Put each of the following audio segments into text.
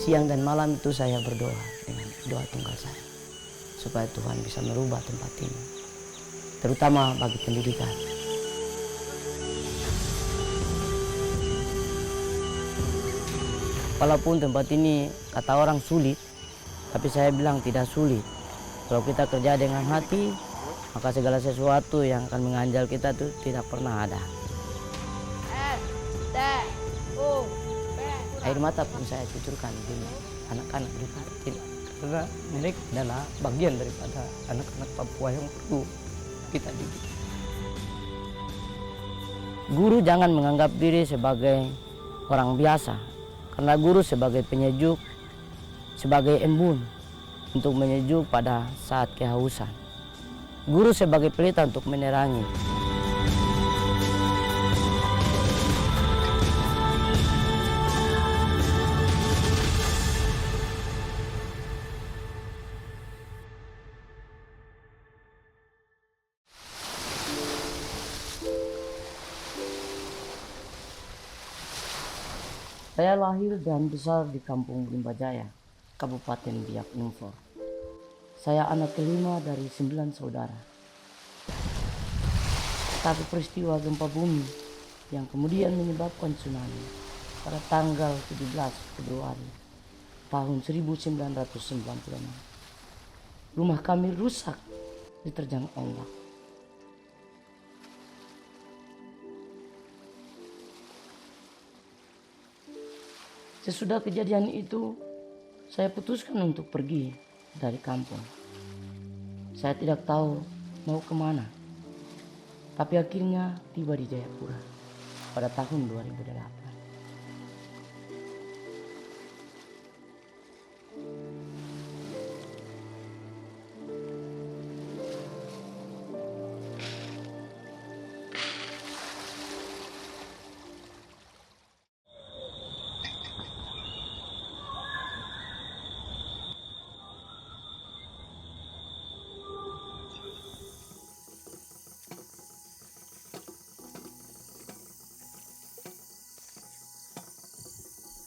siang dan malam itu saya berdoa dengan doa tunggal saya, supaya Tuhan bisa merubah tempat ini, terutama bagi pendidikan. Walaupun tempat ini kata orang sulit, tapi saya bilang tidak sulit. Kalau kita kerja dengan hati, maka segala sesuatu yang akan mengganjal kita itu tidak pernah ada. Air mata pun saya cucurkan di anak-anak di kantin, karena mereka adalah bagian daripada anak-anak Papua yang perlu kita didik. Guru jangan menganggap diri sebagai orang biasa, karena guru sebagai penyejuk, sebagai embun untuk menyejuk pada saat kehausan. Guru sebagai pelita untuk menerangi. Saya lahir dan besar di Kampung Limbajaya, Kabupaten Biak Numfor. Saya anak kelima dari 9 saudara. Tapi peristiwa gempa bumi yang kemudian menyebabkan tsunami pada tanggal 17 Februari tahun 1996. Rumah kami rusak diterjang ombak. Sesudah kejadian itu, saya putuskan untuk pergi dari kampung. Saya tidak tahu mau kemana, tapi akhirnya tiba di Jayapura pada tahun 2008.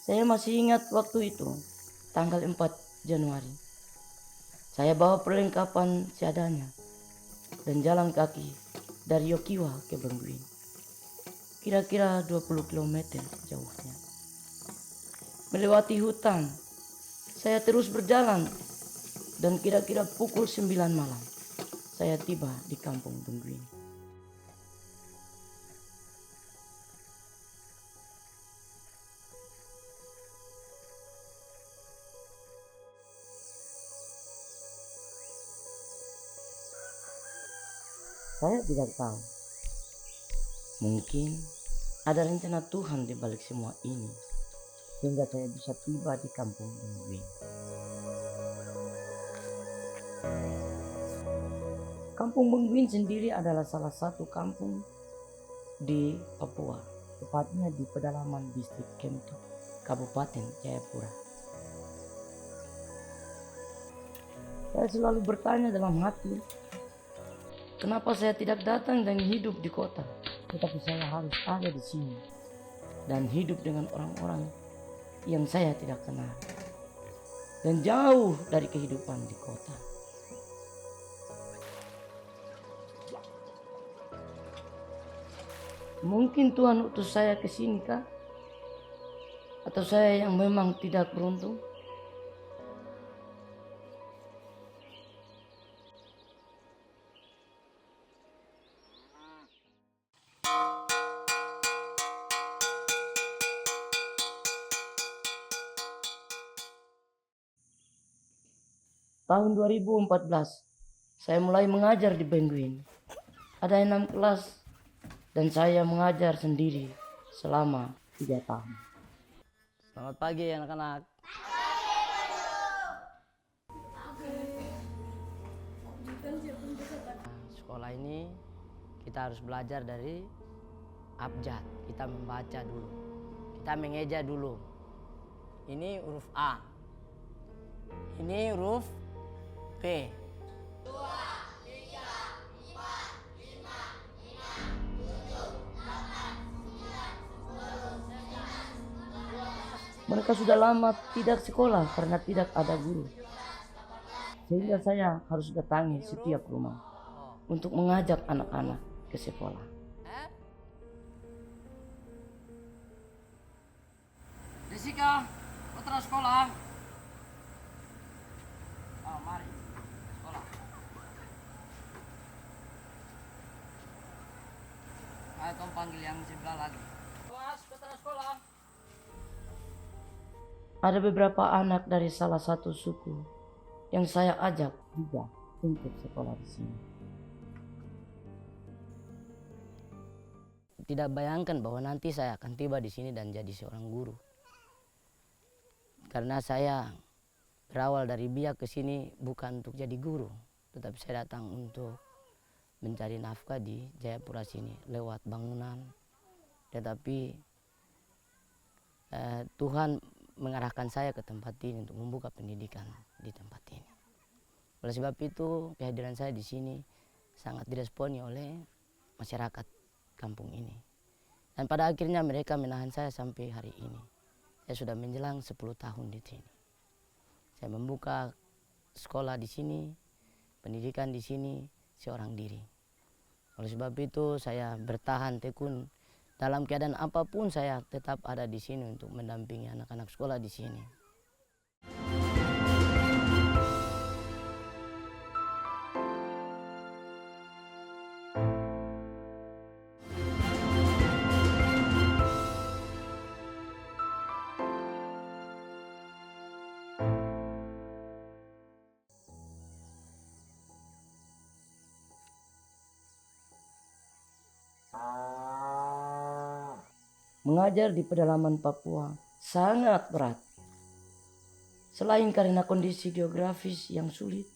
Saya masih ingat waktu itu, tanggal 4 Januari. Saya bawa perlengkapan seadanya dan jalan kaki dari Yokiwa ke Bengguin. Kira-kira 20 km jauhnya. Melewati hutan, saya terus berjalan dan kira-kira pukul 9 malam, saya tiba di kampung Bengguin. Saya tidak tahu. Mungkin ada rencana Tuhan di balik semua ini, sehingga saya bisa tiba di kampung Bengguin. Kampung Bengguin sendiri adalah salah satu kampung di Papua, tepatnya di pedalaman distrik Kemto, Kabupaten Jayapura. Saya selalu bertanya dalam hati, kenapa saya tidak datang dan hidup di kota, tetapi saya harus ada di sini dan hidup dengan orang-orang yang saya tidak kenal dan jauh dari kehidupan di kota. Mungkin Tuhan utus saya ke sini kah? Atau saya yang memang tidak beruntung? Tahun 2014, saya mulai mengajar di Bengguin. Ada 6 kelas dan saya mengajar sendiri selama 3 tahun. Selamat pagi anak-anak. Sekolah ini kita harus belajar dari abjad. Kita membaca dulu. Kita mengeja dulu. Ini huruf A. Ini huruf P. 2, 3, 4, 5, 6, 7, 8, 9, 10, 11, 12. Mereka sudah lama tidak sekolah karena tidak ada guru. Sehingga saya harus datangi setiap rumah untuk mengajak anak-anak ke sekolah. Jessica, putra sekolah. Oh, mari sekolah. Ayo kamu panggil yang sebelah lagi. Awas, putra sekolah. Ada beberapa anak dari salah satu suku yang saya ajak juga untuk sekolah di sini. Tidak bayangkan bahwa nanti saya akan tiba di sini dan jadi seorang guru. Karena saya berawal dari Biak ke sini bukan untuk jadi guru, tetapi saya datang untuk mencari nafkah di Jayapura sini lewat bangunan. Tetapi Tuhan mengarahkan saya ke tempat ini untuk membuka pendidikan di tempat ini. Oleh sebab itu kehadiran saya di sini sangat diresponi oleh masyarakat kampung ini. Dan pada akhirnya mereka menahan saya sampai hari ini. Saya sudah menjelang 10 tahun di sini. Saya membuka sekolah di sini, pendidikan di sini seorang diri. Oleh sebab itu saya bertahan tekun. Dalam keadaan apapun saya tetap ada di sini untuk mendampingi anak-anak sekolah di sini. Mengajar di pedalaman Papua sangat berat. Selain karena kondisi geografis yang sulit,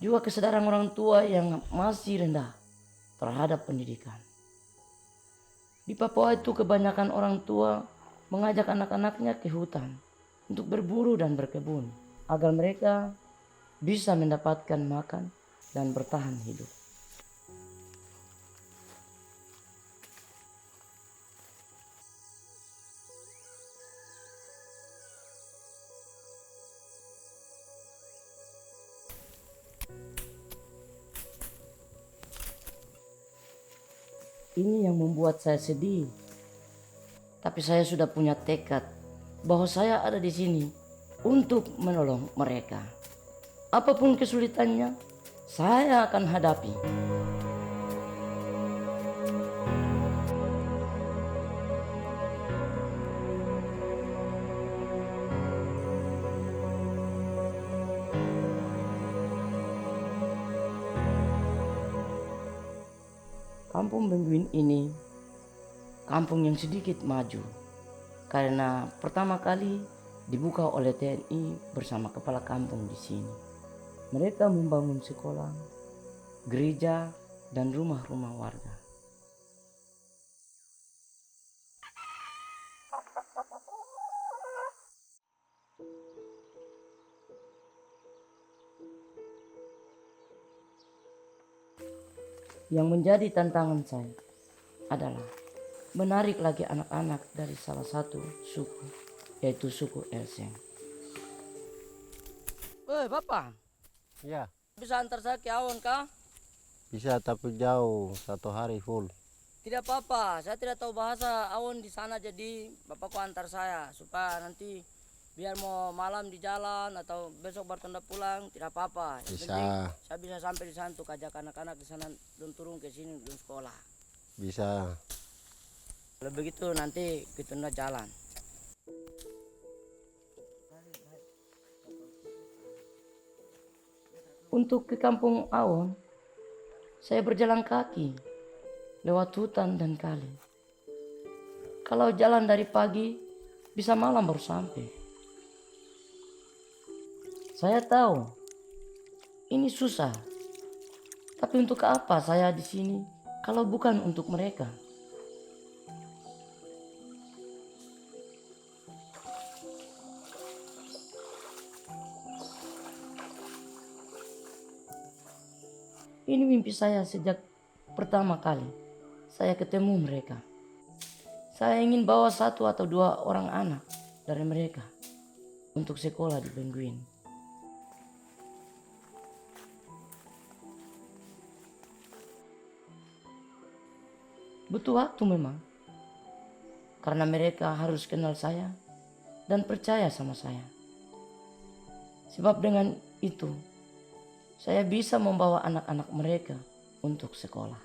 juga kesadaran orang tua yang masih rendah terhadap pendidikan. Di Papua itu kebanyakan orang tua mengajak anak-anaknya ke hutan untuk berburu dan berkebun agar mereka bisa mendapatkan makan dan bertahan hidup. Ini yang membuat saya sedih. Tapi saya sudah punya tekad bahwa saya ada di sini untuk menolong mereka. Apapun kesulitannya, saya akan hadapi. Kampung Bengguin ini kampung yang sedikit maju karena pertama kali dibuka oleh TNI bersama kepala kampung di sini. Mereka membangun sekolah, gereja, dan rumah-rumah warga. Yang menjadi tantangan saya adalah menarik lagi anak-anak dari salah satu suku, yaitu suku Elseng. Woi Bapak, Ya, bisa antar saya ke Awon kah? bisa tapi jauh, 1 hari full. Tidak apa-apa, saya tidak tahu bahasa Awon di sana, jadi Bapakku antar saya supaya nanti biar mau malam di jalan atau besok bertanda pulang tidak apa-apa. Yang Bisa. penting saya bisa sampai di sana untuk ajak anak-anak di sana dan turun ke sini dan sekolah. Bisa. Kalau begitu nanti kita jalan. Untuk ke kampung Awon, saya berjalan kaki lewat hutan dan kali. Kalau jalan dari pagi, bisa malam baru sampai. Saya tahu ini susah, tapi untuk apa saya di sini kalau bukan untuk mereka? Ini mimpi saya sejak pertama kali saya ketemu mereka. Saya ingin bawa 1 atau 2 orang anak dari mereka untuk sekolah di Penguin. Butuh waktu memang, karena mereka harus kenal saya dan percaya sama saya. Sebab dengan itu, saya bisa membawa anak-anak mereka untuk sekolah.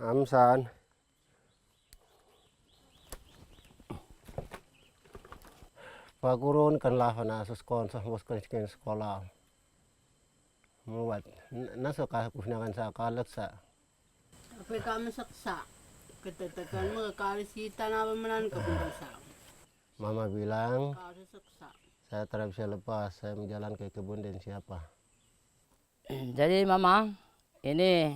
Amsan. Pagurun kan lah na suskon sa muskon sa sekolah. Muat nasa kahusnakan sa kalak sa Apa kami saksa? Ketetakan mo karisita na menan kapungkasa. mama bilang Kasi saksa. saya tidak bisa lepas, saya menjalan ke kebun dan siapa. Jadi Mama, ini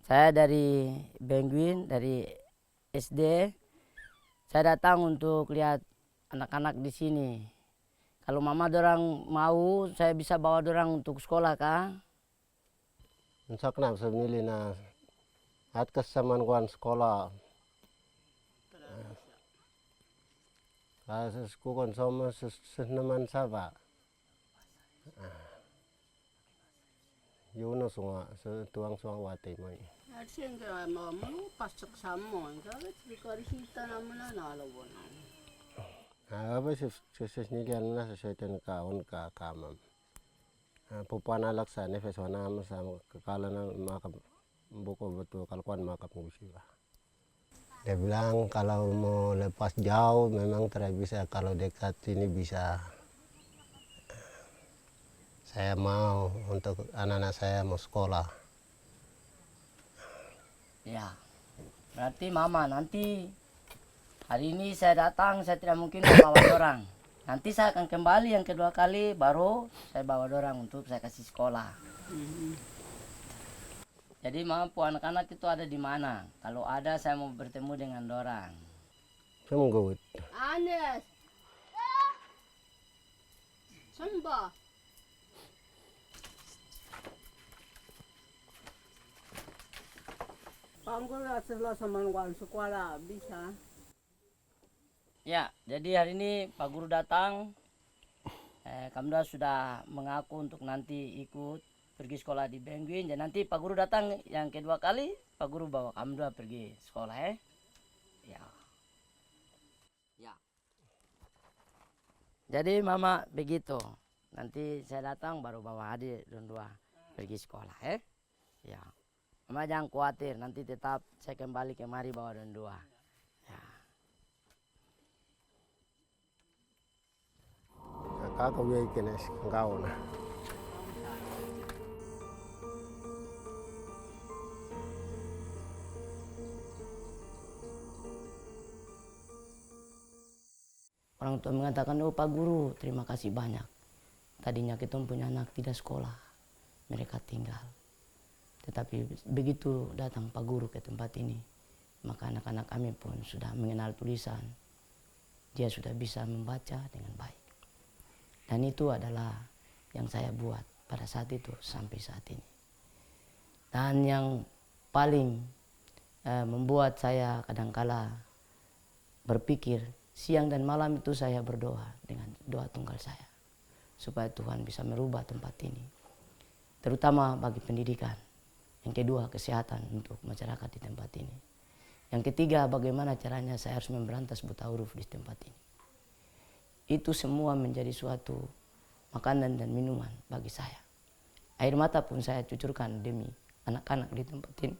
saya dari Penguin, dari SD. Saya datang untuk lihat anak-anak di sini. Kalau Mama dorang mau, saya bisa bawa dorang untuk sekolah kah? Unsak na sa milih na at kasaman kuan sekolah. Kasus kukon sama naman saba. Yun sunga sa tuang sunga watay mo. Kasi nga mo pasok sa mo. Kasi karisita na menan alawan. Apa sih nilian na sa syaitan kaon ka kamam. Pupuan alak sa nefes wana sa kekala na makap buko betul kalkuan makap musiba. Dia bilang kalau mau lepas jauh memang tidak bisa, kalau dekat sini bisa. Saya mau untuk anak-anak saya mau sekolah. Ya, berarti Mama nanti hari ini saya datang, saya tidak mungkin membawa dorang. Nanti saya akan kembali yang kedua kali, baru saya bawa dorang untuk saya kasih sekolah. Jadi Mama, anak-anak itu ada di mana? Kalau ada, saya mau bertemu dengan dorang. Sungguh. Anes! Samba! Panggul setelah samanwan sekolah bisa. Ya, jadi hari ini Pak Guru datang. Kamda sudah mengaku untuk nanti ikut pergi sekolah di Penguin. Dan nanti Pak Guru datang yang kedua kali, Pak Guru bawa Kamda pergi sekolah ya. Ya. Jadi Mama begitu. Nanti saya datang baru bawa adik dan dua pergi sekolah ya. Mama jangan khawatir, nanti tetap saya kembali kemari bawa dan dua. Ya. Kakawin kines kau na. Orang tua mengatakan, oh Pak Guru, terima kasih banyak. Tadinya kita punya anak tidak sekolah, mereka tinggal. Tetapi begitu datang Pak Guru ke tempat ini, maka anak-anak kami pun sudah mengenal tulisan. Dia sudah bisa membaca dengan baik. Dan itu adalah yang saya buat pada saat itu sampai saat ini. Dan yang paling membuat saya kadangkala berpikir, siang dan malam itu saya berdoa dengan doa tunggal saya. Supaya Tuhan bisa merubah tempat ini. Terutama bagi pendidikan. Yang kedua, kesehatan untuk masyarakat di tempat ini. Yang ketiga, bagaimana caranya saya harus memberantas buta huruf di tempat ini. Itu semua menjadi suatu makanan dan minuman bagi saya. Air mata pun saya cucurkan demi anak-anak di tempat ini.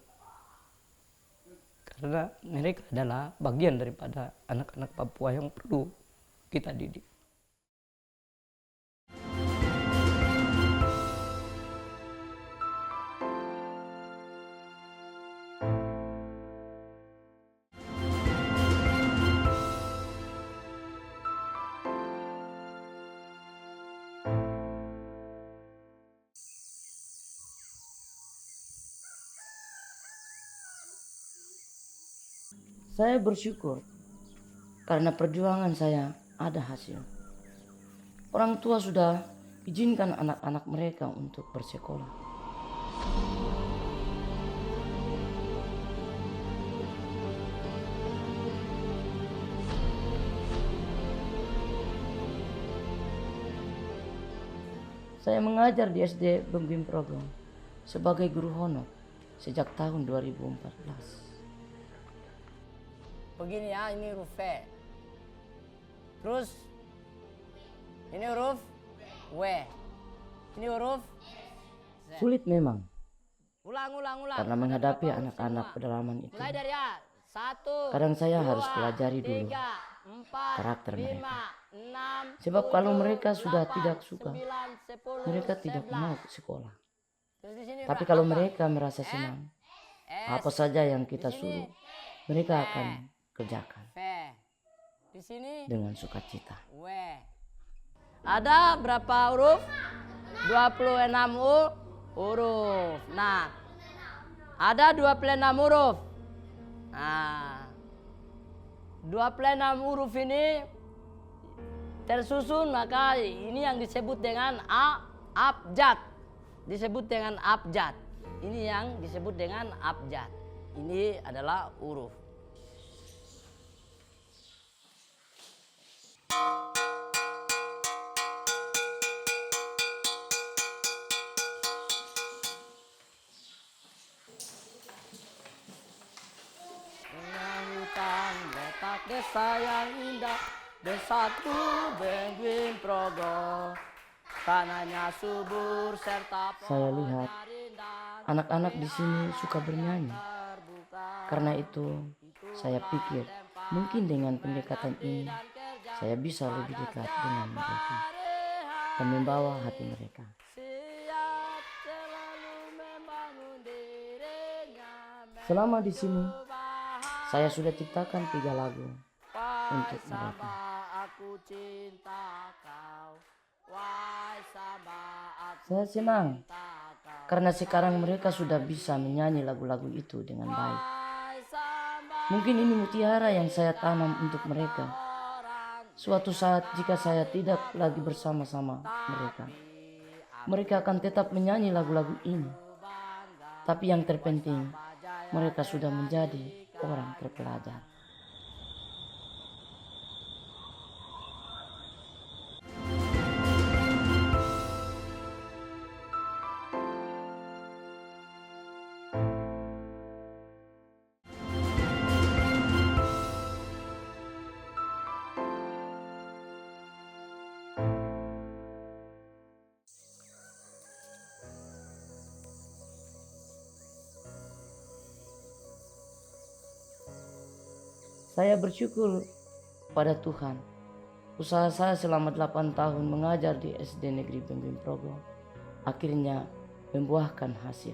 Karena mereka adalah bagian daripada anak-anak Papua yang perlu kita didik. Saya bersyukur karena perjuangan saya ada hasil. Orang tua sudah izinkan anak-anak mereka untuk bersekolah. Saya mengajar di SD Bembim Progo sebagai guru honor sejak tahun 2014. Begini ya, ini huruf V. Terus ini huruf W. Ini huruf Z. Sulit memang Ulang. karena Ada menghadapi berapa huruf anak-anak semua? pedalaman itu. Mulai dari A. 1, Kadang saya 2, harus pelajari dulu 3, 4, karakter 5, mereka. 6, Sebab kalau 7, mereka sudah 8, tidak suka, 9, 10, mereka tidak 11. mau ke sekolah. Terus di sini Tapi berapa? kalau mereka merasa senang, S, apa saja yang kita Di sini. suruh, mereka akan kerjakan V. Di sini dengan sukacita. W. Ada berapa huruf? 26 huruf. Nah, ada 26 huruf. Nah, 26 huruf ini tersusun, maka ini yang disebut dengan abjad. Disebut dengan abjad. Ini yang disebut dengan abjad. Ini adalah huruf. Hutan letak desa yang indah, Desaku Bembim Progo, tanahnya subur serta Saya lihat anak-anak di sini suka bernyanyi. Karena itu, saya pikir mungkin dengan pendekatan ini saya bisa lebih dekat dengan mereka dan membawa hati mereka. siap selalu membangun dirinya. Selama di sini, saya sudah ciptakan 3 lagu untuk mereka. Aku cinta kau, wahai Sabah, aku Saya senang cinta kau, karena sekarang mereka sudah bisa menyanyi lagu-lagu itu dengan baik. wahai Sabah. Mungkin ini mutiara yang saya tanam untuk mereka. Suatu saat jika saya tidak lagi bersama-sama mereka, mereka akan tetap menyanyi lagu-lagu ini. Tapi yang terpenting, mereka sudah menjadi orang terpelajar. Saya bersyukur pada Tuhan. Usaha saya selama 8 tahun mengajar di SD Negeri Bembim Progo akhirnya membuahkan hasil.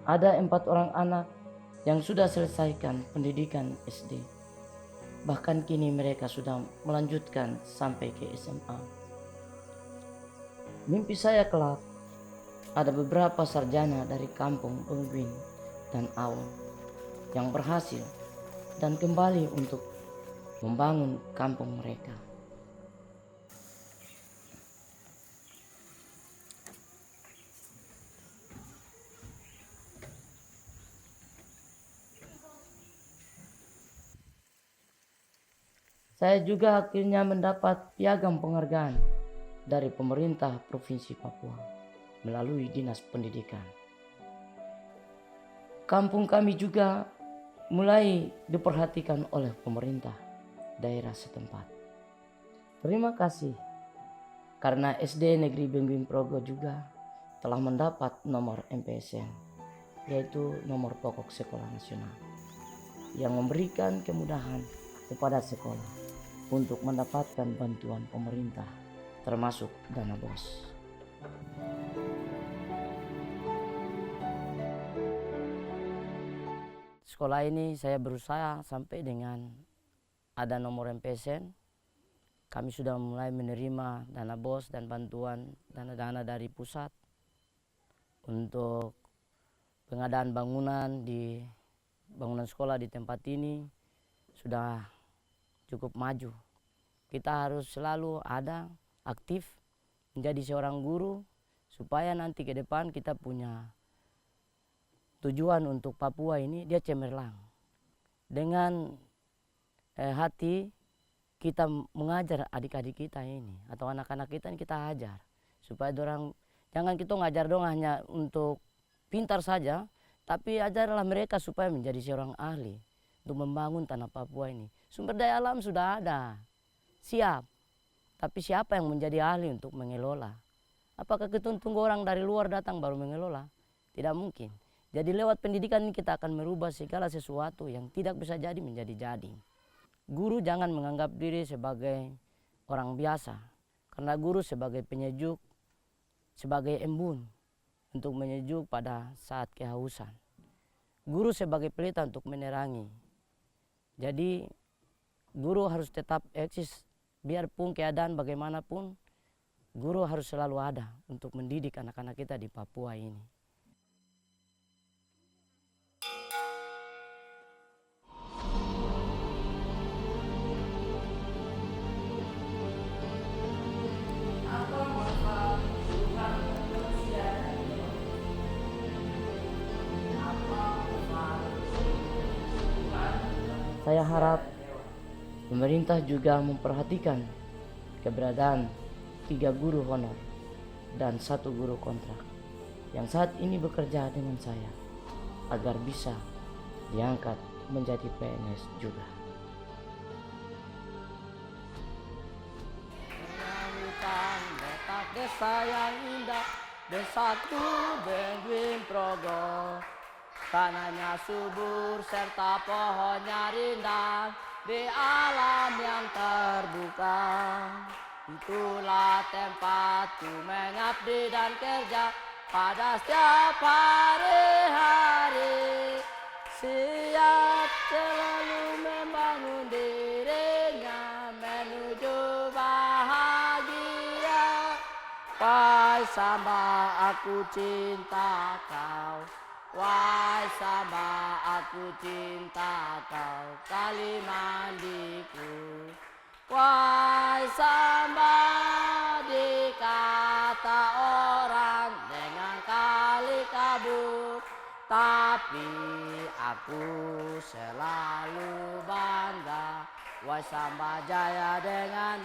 Ada 4 orang anak yang sudah selesaikan pendidikan SD. Bahkan kini mereka sudah melanjutkan sampai ke SMA. Mimpi saya kelak ada beberapa sarjana dari kampung Bengguin dan Awon yang berhasil dan kembali untuk membangun kampung mereka. Saya juga akhirnya mendapat piagam penghargaan dari pemerintah Provinsi Papua melalui Dinas Pendidikan. Kampung kami juga mulai diperhatikan oleh pemerintah daerah setempat. Terima kasih karena SD Negeri Bembim Progo juga telah mendapat nomor MPSN, yaitu nomor pokok sekolah nasional, yang memberikan kemudahan kepada sekolah untuk mendapatkan bantuan pemerintah termasuk dana BOS. Sekolah ini saya berusaha sampai dengan ada nomor MPSN. Kami sudah mulai menerima dana BOS dan bantuan dana-dana dari pusat untuk pengadaan bangunan sekolah di tempat ini sudah cukup maju. Kita harus selalu ada, aktif, menjadi seorang guru, supaya nanti ke depan kita punya tujuan untuk Papua ini dia cemerlang. Dengan hati kita mengajar adik-adik kita ini, atau anak-anak kita ini kita ajar. Supaya orang, jangan kita ngajar dong hanya untuk pintar saja, tapi ajarlah mereka supaya menjadi seorang ahli untuk membangun tanah Papua ini. Sumber daya alam sudah ada, siap. Tapi siapa yang menjadi ahli untuk mengelola? Apakah kita tunggu orang dari luar datang baru mengelola? Tidak mungkin. Jadi lewat pendidikan ini kita akan merubah segala sesuatu yang tidak bisa jadi menjadi jadi. Guru jangan menganggap diri sebagai orang biasa. Karena guru sebagai penyejuk, sebagai embun untuk menyejuk pada saat kehausan. Guru sebagai pelita untuk menerangi. Jadi guru harus tetap eksis, biarpun keadaan bagaimanapun, guru harus selalu ada untuk mendidik anak-anak kita di Papua ini. Saya harap pemerintah juga memperhatikan keberadaan 3 guru honor dan 1 guru kontrak yang saat ini bekerja dengan saya agar bisa diangkat menjadi PNS juga. Hutan letak desa yang indah, desaku Benduin Progo. Tanahnya subur serta pohonnya rindang di alam yang terbuka. Itulah tempatku mengabdi dan kerja pada setiap hari-hari. Siap selalu membangun dirinya menuju bahagia. Wahai Samba, aku cinta kau. Wahai Samba, aku cinta kau, kali mandiku. Wahai Samba, dikata orang dengan kali kabur, tapi aku selalu bangga. Wahai Samba Jaya dengan